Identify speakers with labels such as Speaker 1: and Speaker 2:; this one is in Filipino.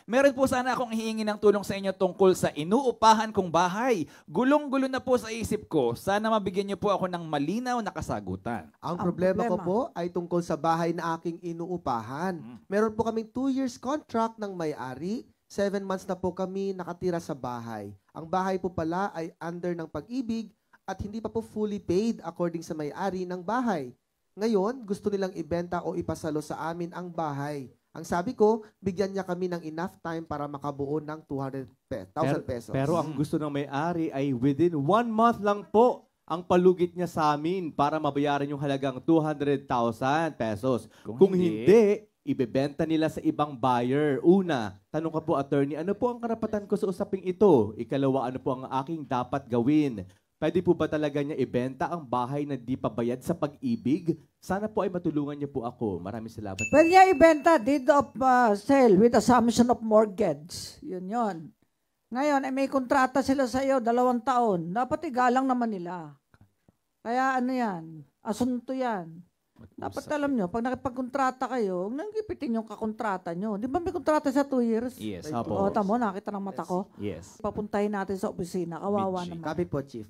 Speaker 1: Meron po sana akong hihingi ng tulong sa inyo tungkol sa inuupahan kong bahay. Gulong-gulo na po sa isip ko. Sana mabigyan niyo po ako ng malinaw na kasagutan.
Speaker 2: Ang
Speaker 3: Ang
Speaker 2: problema ko
Speaker 3: problema.
Speaker 2: po ay tungkol sa bahay na aking inuupahan. Meron po kaming 2 years contract ng may-ari. 7 months na po kami nakatira sa bahay. Ang bahay po pala ay under ng pag-ibig at hindi pa po fully paid according sa may-ari ng bahay. Ngayon, gusto nilang ibenta o ipasalo sa amin ang bahay. Ang sabi ko, bigyan niya kami ng enough time para makabuo ng 200,000 pesos.
Speaker 4: Pero ang gusto ng may-ari ay within 1 month lang po ang palugit niya sa amin para mabayaran yung halagang 200,000 pesos. Kung hindi, ibebenta nila sa ibang buyer. Una, tanong ka po, attorney, ano po ang karapatan ko sa usaping ito? Ikalawa, ano po ang aking dapat gawin? Pwede po ba talaga niya ibenta ang bahay na di pa bayad sa pag-ibig? Sana po ay matulungan niyo po ako. Maraming salamat. po.
Speaker 3: Pwede niya ibenta, deed of sale with assumption of mortgage. Yun yun. Ngayon, may kontrata sila sa iyo, 2 taon. Dapat igalang naman nila. Kaya ano yan, asunto yan. Dapat alam nyo, pag nakipagkontrata kayo, huwag nang gipitin yung kakontrata nyo. Di ba may kontrata sa 2 years?
Speaker 1: Yes.
Speaker 4: Apo.
Speaker 3: O, tamo, nakita ng mata ko.
Speaker 4: Yes.
Speaker 3: Papuntahin natin sa opisina. Kawawa
Speaker 1: Bitchy.
Speaker 3: naman.
Speaker 2: Copy po, Chief.